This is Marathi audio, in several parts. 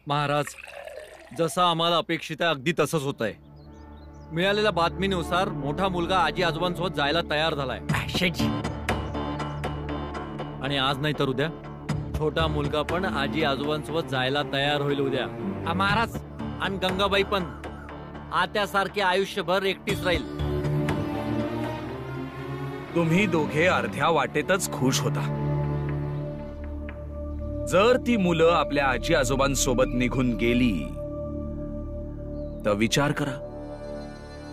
महाराज, जसं आम्हाला अपेक्षित आहे अगदी तसंच होत आहे. मिळालेल्या बातमीनुसार मोठा मुलगा आजी आजोबांसोबत जायला तयार झालाय. आणि आज नाही तर उद्या छोटा मुलगा पण आजी आजोबांसोबत जायला तयार होईल उद्या. महाराज, आणि गंगाबाई पण आत्यासारखी आयुष्यभर एकटीच राहील. तुम्ही दोघे अर्ध्या वाटेतच खुश होता. जर ती मुलं आपल्या आजी आजोबांसोबत निघून गेली तर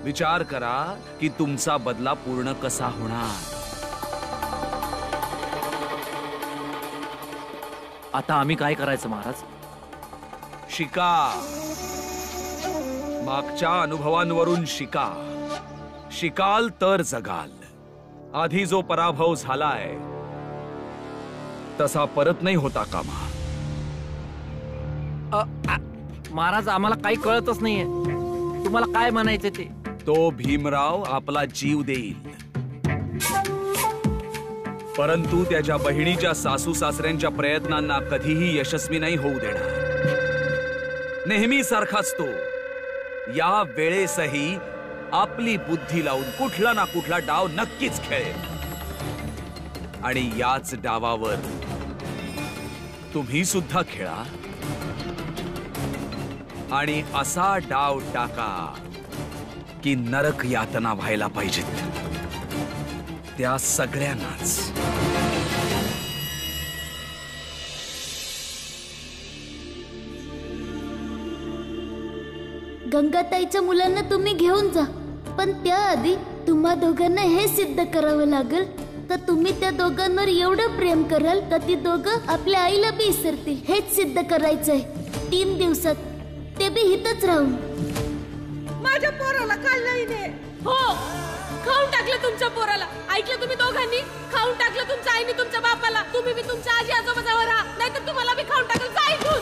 विचार करा की तुमचा बदला पूर्ण कसा होणार. आता आम्ही काय करायचं महाराज? शिका, मागच्या अनुभवांवरून शिका. शिकाल तर जगाल. आधी जो पराभव झालाय तसा परत नाही होता कामा. महाराज, आम्हाला काही कळतच नाहीये. तुम्हाला काय म्हणायचं ते? तो भीमराव आपला जीव देईल, परंतु त्याच्या बहिणीच्या सासू सासऱ्यांच्या प्रयत्नांना कधीही यशस्वी नाही होऊ देणार. नेहमी सारखाच तो या वेळेसही आपली बुद्धी लावून कुठला ना कुठला डाव नक्कीच खेळेल. आणि याच डावावर तुम्ही सुद्धा खेळा आणि असा डाव टाका की नरक यातना व्हायला पाहिजेत त्या सगळ्यांनाच. गंगाताईच्या मुलांना तुम्ही घेऊन जा, पण त्याआधी तुम्हा दोघांना हे सिद्ध करावं लागेल तर तुम्ही त्या दोघांवर एवढं प्रेम कराल का ती दोघं आपल्या आईला बी विसरतील. हेच सिद्ध करायचंय 3 दिवसात, ते बी हितच राहून. माझ्या पोराला खाल्लंय. हो, खाऊन टाकलं तुमच्या पोराला. ऐकलं तुम्ही दोघांनी? खाऊन टाकलं तुमच्या आईने तुमच्या बापाला. तुम्ही बी तुमच्या आजी आजोबाजवळ राहा, नाहीतर तुम्हाला बी खाऊन टाकलं. जा इथून.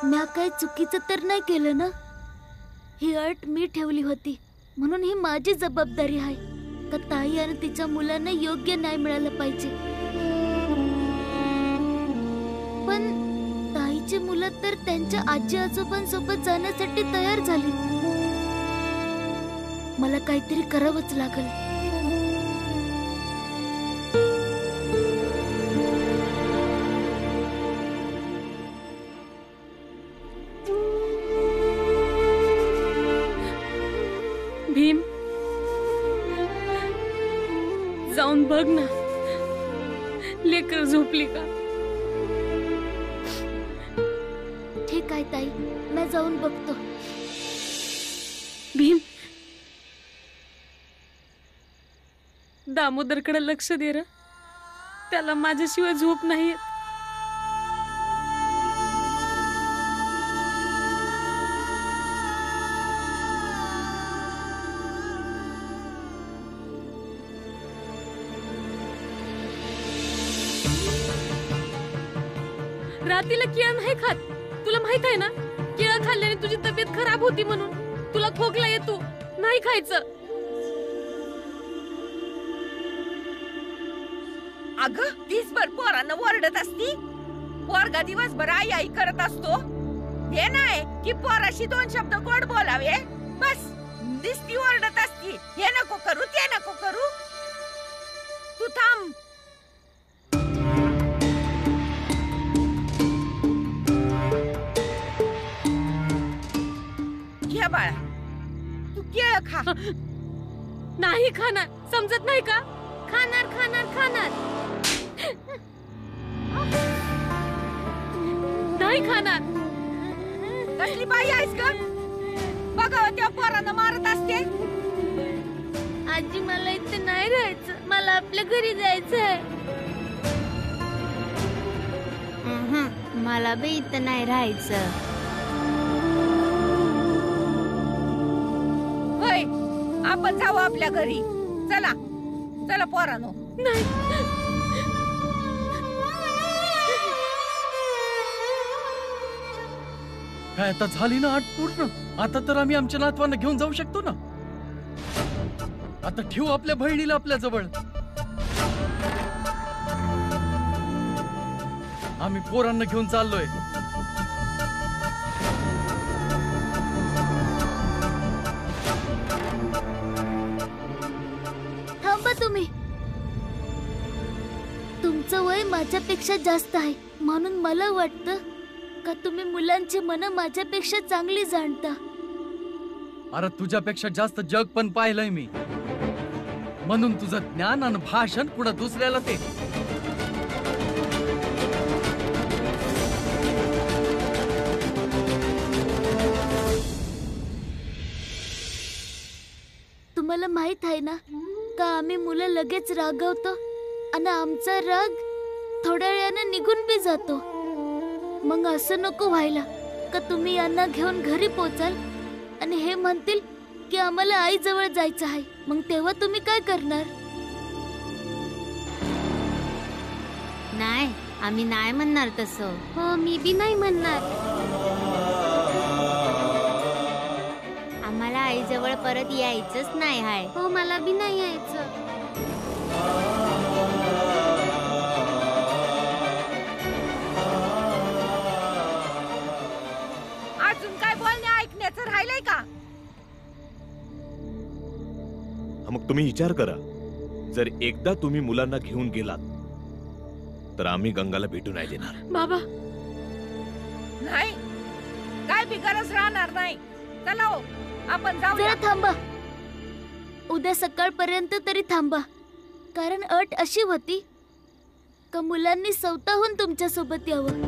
म्या काही चुकीचं तर नाही केलं ना? ही अट मी ठेवली होती म्हणून ही माझी जबाबदारी आहे का ताई आणि तिच्या मुलांना योग्य न्याय मिळाला पाहिजे. पण ताईची मुलं तर त्यांच्या आजी आजोबांसोबत जाण्यासाठी तयार झाली. मला काहीतरी करावंच लागेल. भीम, जाऊन बघ ना लेकर झोपली का. ठीक आहे ताई, मैं जाऊन बघतो. भीम, दामोदरकडे लक्ष दे रे. त्याला माझ्याशिवाय झोप नाही येत. रात्रीला केळं नाही खात. तुला माहित आहे ना, केळं खाल्ल्याने तुझी तब्येत खराब होती म्हणून. तुला खोकला येतो, नाही खायचं. अगं, दिसभर पोरांना ओरडत असती. पोरगा दिवसभर आई आई करत असतो. हे नाही की पोराशी 2 शब्द गोड बोलावे. बस दिसती ओरडत असती. हे नको करू, ते नको करू. तू थांब. घे बाळा, तू केळं खा. नाही खाणार, समजत नाही का? खाणार खाणार खाणार. नाही खाणार. कसली बाई आहेस का? बघावं त्या पोरांना मारत असते. आजी, मला इथे नाही राहायचं. मला आपल्या घरी जायचंय. मला बी इथं नाही राहायचं. होय, आपण जाऊ आपल्या घरी. चला चला पोरांनो. नाही. काय आता झाली ना आठ पूर्ण? आता तर आम्ही आमच्या नातवांना घेऊन जाऊ शकतो ना. आता ठेवू आपल्या बहिणीला आपल्या जवळ. आम्ही पोरांना घेऊन चाललोय. थांबा तुम्ही. तुमचं वय माझ्यापेक्षा जास्त आहे म्हणून मला वाटतं का तुम्ही मुलांची मन माझ्यापेक्षा चांगली जाणता. अरे तुझ्यापेक्षा जास्त जग पण पाहिलंय मी, म्हणून तुझं ज्ञान आणि भाषण कुठं दुसऱ्याला ते. तुम्हाला माहित आहे ना का आम्ही मुलं लगेच रागवतो आणि आमचा राग थोड्या वेळाने निघून बी जातो. मग असं नको व्हायला का तुम्ही यांना घेऊन घरी पोचाल आणि हे म्हणतील की आम्हाला आई जवळ जायचं आहे. मग तेव्हा तुम्ही काय करणार? नाही, आम्ही नाही म्हणणार तसं. हो, मी बी नाही म्हणणार. आम्हाला आईजवळ परत यायचंच नाही हाय. हो, मला बी नाही यायचं. अजून काय बोलणे ऐकण्याचं राहिलंय का? मग तुम्ही विचार करा, जर एकदा तुम्ही मुलांना घेऊन गेलात तर आम्ही गंगाला भेटू नाही देणार. बाबा नाही, काय बी गरज राहणार नाही. चला हो, आपण जाऊया. जरा थांबा. उद्या सकाळपर्यंत तरी थांबा. कारण अट अशी होती का मुलांनी स्वतःहून तुमच्या सोबत यावं.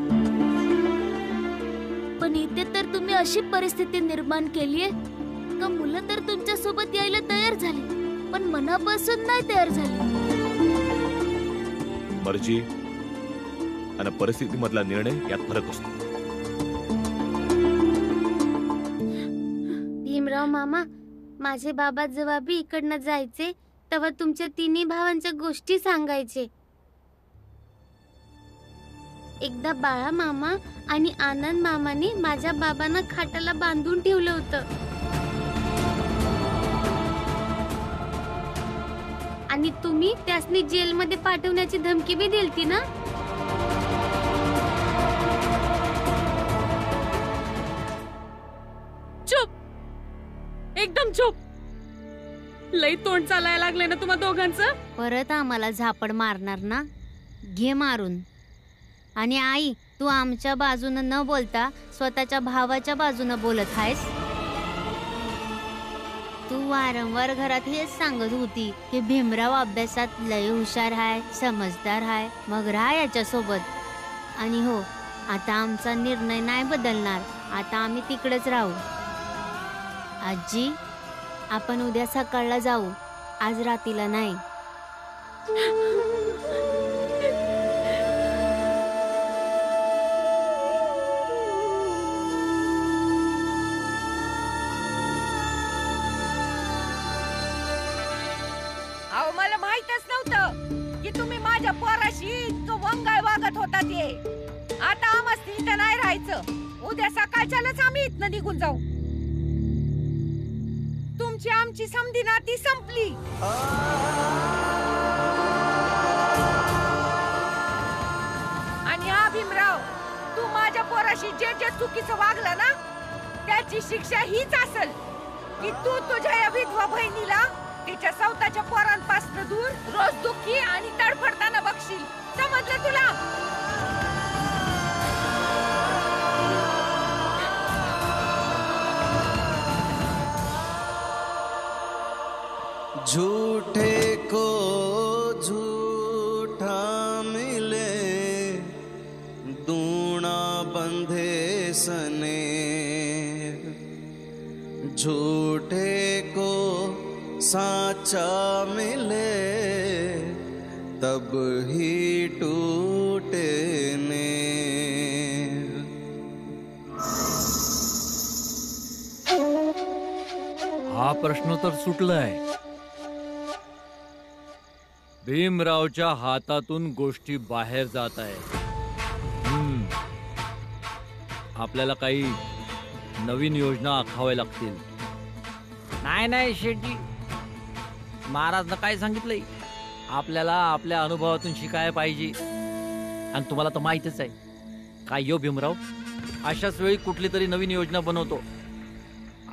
पण इथे तर तुम्ही अशी परिस्थिती निर्माण केलीये का मुलं तर तुमच्या सोबत यायला तयार झाली पण मनापासून नाही तयार झाली. मर्जी आणि परिस्थिती मधला निर्णय यात फरक असतो. भीमराव मामा, माझे बाबा जेव्हा बी इकडनं जायचे तेव्हा तुमच्या तिन्ही भावांच्या गोष्टी सांगायचे. एकदा बाळा मामा आणि आनंद मामाने माझ्या बाबांना खाटाला बांधून ठेवलं होतं आणि तुम्ही त्यासनी जेलमध्ये पाठवण्याची धमकी बी दिलती ना. चुप, एकदम चुप. लई तोंड चालायला लागले ना तुम्हा दोघांचं. परत आम्हाला झापड मारणार ना, घे मारून. आणि आई, तू आमच्या बाजूनं न बोलता स्वतःच्या भावाच्या बाजूनं बोलत आहेस. तू वारंवार घरात हेच सांगत होती की भीमराव अभ्यासात लय हुशार आहे, समजदार आहे, मग राहा याच्या सोबत. आणि हो, आता आमचा निर्णय नाही बदलणार. आता आम्ही तिकडेच राहू. आजी, आपण उद्या सकाळला जाऊ, आज रात्रीला नाही. अहो, मला माहितच नव्हतं की तुम्ही माझ्या पोराशी इतकं वंगाळ वागत होता. ते आता आम्हाला इथं नाही राहायचं. उद्या सकाळच्यालाच आम्ही इथनं निघून जाऊ. तुमची आमची समधी नाती संपली. आणि हा भीमराव, तू माझ्या पोराशी जे जे चुकीचं वागला ना त्याची शिक्षा हीच असेल की तू तुझ्या या विधवा बहिणीला तिच्या स्वतःच्या पोरांपासून दूर रोज दुःखी आणि तडफडताना बघशील. समजलं तुला? झूठे को झूठा मिले, दूना बंधे सने. झूठे को साचा मिले, तब ही टूटे ने. हा प्रश्न तर सुटलाय. भीमरावच्या हातातून गोष्टी बाहेर जात आहेत. आपल्याला काही नवीन योजना आखाव्या लागतील. नाही शेट्टी, महाराजनं काय सांगितलंय, आपल्याला आपल्या अनुभवातून शिकायला पाहिजे. आणि तुम्हाला तर माहितच आहे काय यो भीमराव, अशाच वेळी कुठली तरी नवीन योजना बनवतो.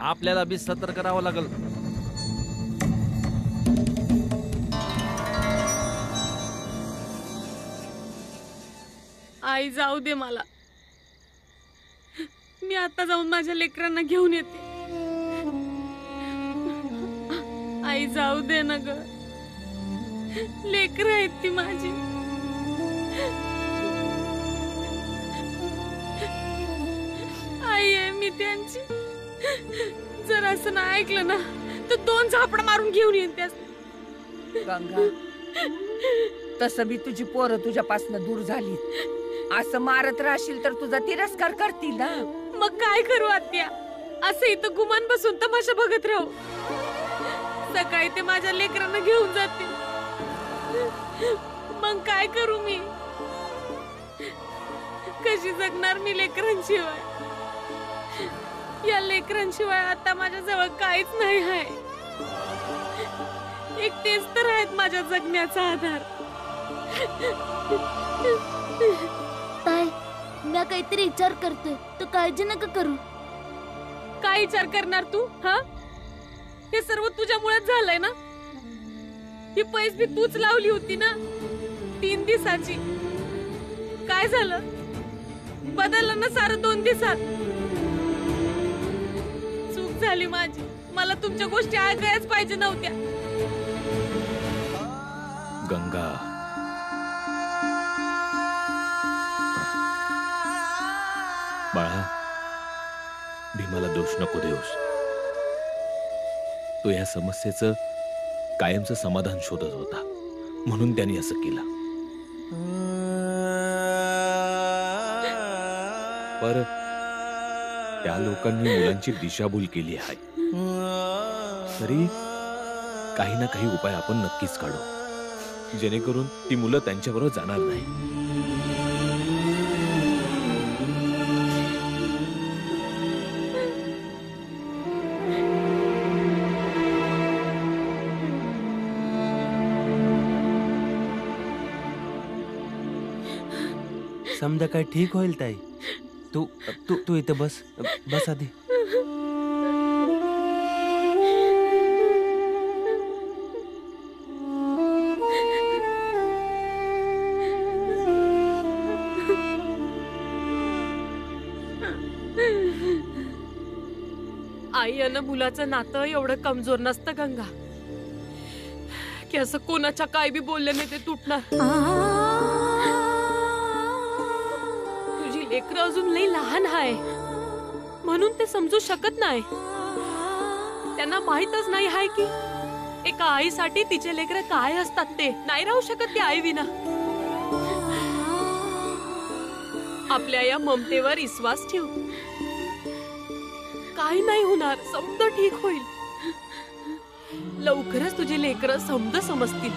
आपल्याला बी सतर्क करावं लागल. आई जाऊ दे मला. मी आता जाऊन माझ्या लेकरांना घेऊन येते. आई जाऊ दे ना ग. लेकर आहेत ती माझी. आई आहे मी त्यांची. जर असं नाही ऐकलं ना तर 2 झापड मारून घेऊन येईन त्यास. गंगा, तसं बी तुझी पोरं तुझ्यापासून दूर झाली. असं मारत राहशील तर तुझा तिरस्कार करतील ना. मग काय करू आत्या? असं इथं गुमान बसून तमाशा बघत राहू. सकाळी ते माझ्या लेकरांना घेऊन जातील. मग काय करू मी? कशी जगणार मी लेकरांशिवाय? या लेकरांशिवाय आता माझ्या जवळ काहीच नाही आहे. एक तेच तर आहेत माझ्या जगण्याचा आधार. ताई, मी काहीतरी विचार करतोय, तू काळजी नका करू. काय विचार करणार तू? हा, हे सर्व तुझ्यामुळेच झालंय ना. ही पैस बी तूच लावली होती ना 3 दिवसाची. काय झालं? बदललं ना सारं 2 दिवसात. चूक झाली माझी. मला तुमच्या गोष्टी ऐकायच पाहिजे नव्हत्या. गंगा, बाळा, भीमाला दोष नको देऊस. तो या समस्येचं कायमचं समाधान शोधत होता, म्हणून त्यांनी असं केलं. पर त्या लोकांनी मुलांची दिशाभूल केली आहे. तरी काही ना काही उपाय आपण नक्कीच काढू, जेणेकरून ती मुलं त्यांच्याबरोबर जाणार नाही. समजा काय ठीक होईल ताई. तू तू तू इथे बस बस आधी. आई आणि मुलाचं नातं एवढं कमजोर नसतं गंगा, की असं कोणाच्या काय बी बोलल्याने ते तुटणार. तुझी लेकरं अजून लई लहान आहे म्हणून ते समजू शकत नाही. त्यांना माहीतच नाही आहे की एका आईसाठी तिचे लेकरं काय असतात. ते नाही राहू शकत ती आई विना. आपल्या या ममतेवर विश्वास ठेव. काही नाही होणार, समज ठीक होईल. लवकरच तुझे लेकरं समजतील.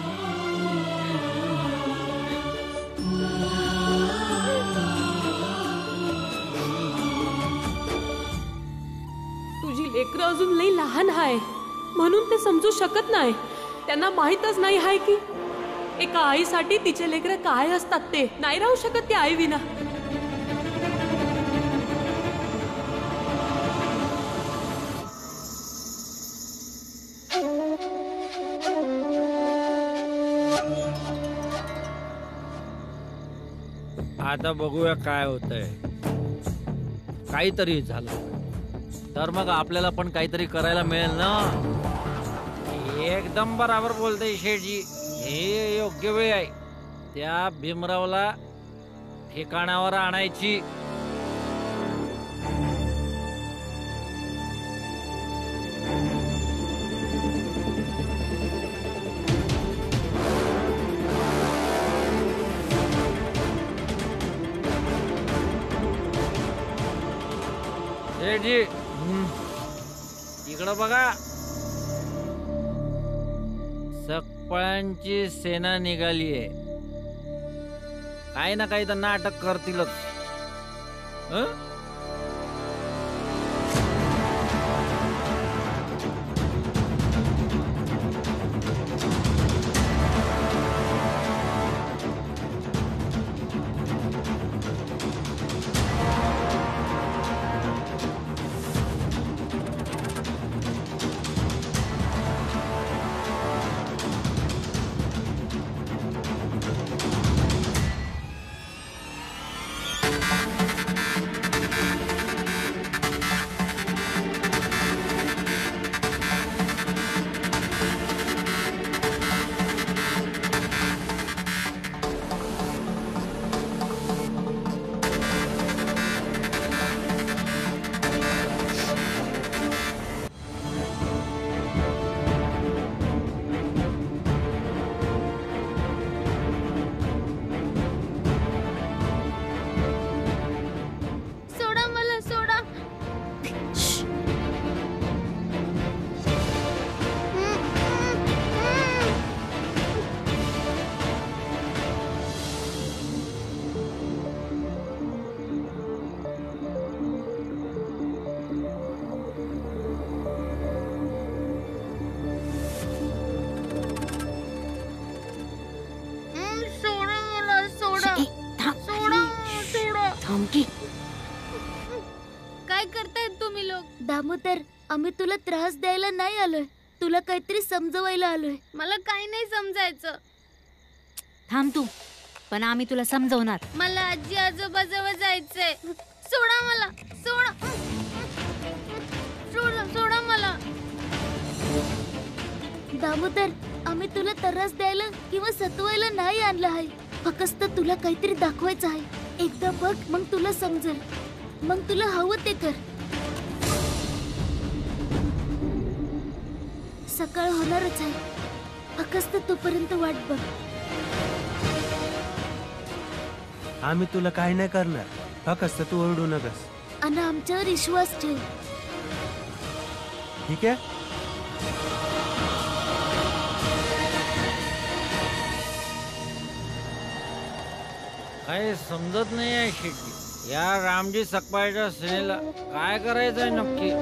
तुझी लेकरं अजून लई लहान आहे म्हणून ते समजू शकत नाही. त्यांना माहीतच नाही आहे की एका आईसाठी तिचे लेकरं काय असतात. ते नाही राहू शकत ती आई विना. आता बघूया काय होतंय. काहीतरी झालं तर मग आपल्याला पण काहीतरी करायला मिळेल ना. एकदम बराबर बोलतोय शेठजी. हे योग्य वेळ आहे त्या भीमरावला ठिकाणावर आणायची. शेठजी, इकडं बघा. सकपळांची सेना निघालीये. काही ना काही तर नाटक करतीलच. दामोदर, आम्ही तुला त्रास द्यायला नाही आलोय, तुला काहीतरी समजवायला आलोय. मला काही नाही समजायचं. थांब तू, पण आम्ही तुला समजवणार. मला आजी आजोबाजवळ जायचंय. सोडा मला, सोडा, सोडा, सोडा मला. दामोदर, आम्ही तुला त्रास द्यायला किंवा सतवायला नाही आणलं आहे. फक्त तुला काहीतरी दाखवायचं आहे. एकदा बघ, मग तुला समजेल. मग तुला हवं ते कर. सकाळ होणारच आहे, फक्त तोपर्यंत वाट बघ. आम्ही तुला काही नाही करणार, फक्त तू ओरडू नकस. आणि आमच्यावर विश्वास ठेव. ठीक आहे? काही समजत नाही आहे शेट्टी. या रामजी सकपाळच्या सेनेला काय करायचंय नक्की?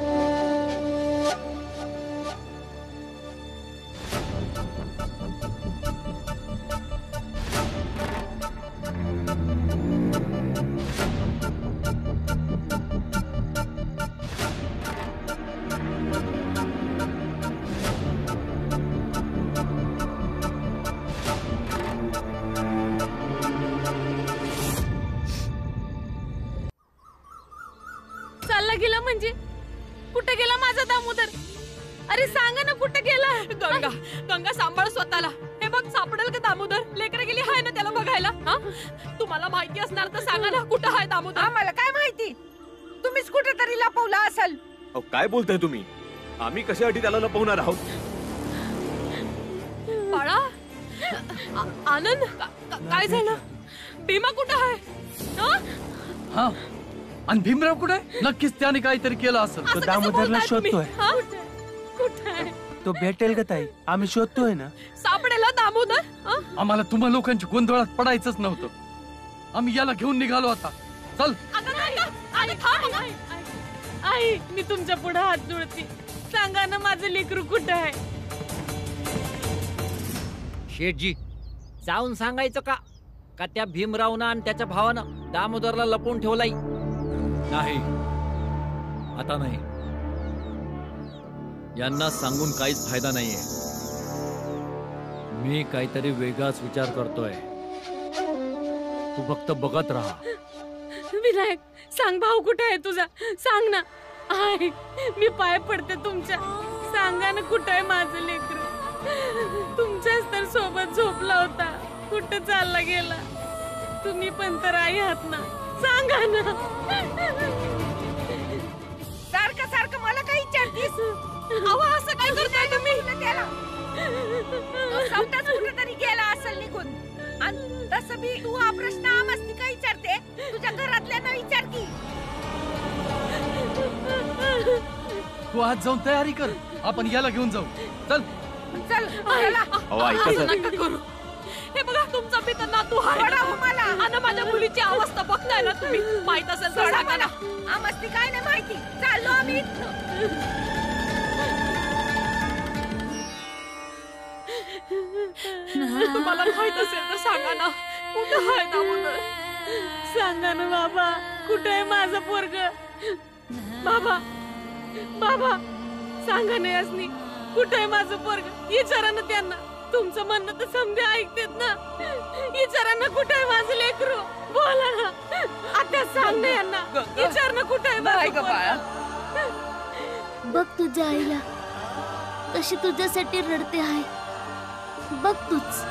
चालला गेला म्हणजे? कुठे गेला माझा दामोदर? अरे सांगा ना, कुठे गेला? गंगा, गंगा सांभाळ स्वतःला. हे बघ, सापडेल का दामोदर? लेकरं गेली आहे ना त्याला बघायला. तुम्हाला माहिती असणार तर सांगा ना, कुठं आहे दामोदर? आम्हाला काय माहिती, तुम्हीच कुठेतरी लपवला असेल. काय बोलताय तुम्ही? आम्ही कशासाठी त्याला लपवणार आहोत? बाळा, आनंद, काय झालं? भीमा कुठं आहे? हा, आणि भीमराव कुठे? नक्कीच त्याने काहीतरी केलं असेल. तो दामोदरला शोधतोय. कुठे आहे? तो भेटेल का ताई? आम्ही शोधतोय ना. सापडेला दामोदर? आम्हाला तुम्हा लोकांची गोंधळात पडायचंच नव्हतं. आम्ही याला घेऊन निघालो आता. चल. आई, मी तुमच्या पुढे हात जोडते. सांगा ना, माझं लेकरू कुठं आहे? शेठजी, जाऊन सांगायचं का का त्या भीमरावनं आणि त्याच्या भावानं दामोदरला लपवून ठेवलाय? नाही, आता नाही. यांना सांगून काहीच फायदा नाहीये. मी काहीतरी वेगळाच विचार करतोय. तू फक्त बघत राहा. विनायक, सांग, भाऊ कुठे आहे तुझा? सांग ना. आई, मी पाय पडते तुमच्या. सांगा ना, कुठं आहे माझं लेकरू? तुमच्याच तर सोबत झोपला होता. कुठं चालला गेला? तुम्ही पण तर आई आहात ना, सांगा ना. सारखं सारखं मला काही विचारतीस? अहो, असं काय करताय तुम्ही? त्याला कुठेतरी गेला असेल निघून. आणि तसं बी तू हा प्रश्न आमस्ती काय विचारते? तुझ्या घरातल्यांना विचार की. तू आज जाऊन तयारी कर, आपण याला घेऊन जाऊ. चल चल, ऐका करू. हे बघा, तुमचा मित्र नातू आहे आणि माझ्या मुलीची अवस्था बघताय ना तुम्ही. माहित असेल तर सांगा ना. आमस्ती काय नाही माहिती. चाललो आम्ही. तुम्हाला माहित असेल तर सांगा ना, कुठं आहे दामोदर? सांगा ना बाबा, कुठं आहे माझं पोरग? बाबा, बाबा, सांगा ना यासनी, कुठं आहे माझं पोरग? विचारा ना त्यांना. तुमचं म्हणणं तर समजे ऐकतेत ना. विचारा ना, कुठं आहे माझं लेकरू? बोला ना. आता सांग ना यांना. विचार ना, कुठं आहे माझं पोरग? बघ तुझ्या आईला कशी तुझ्यासाठी रडते आहे. बघ तूच.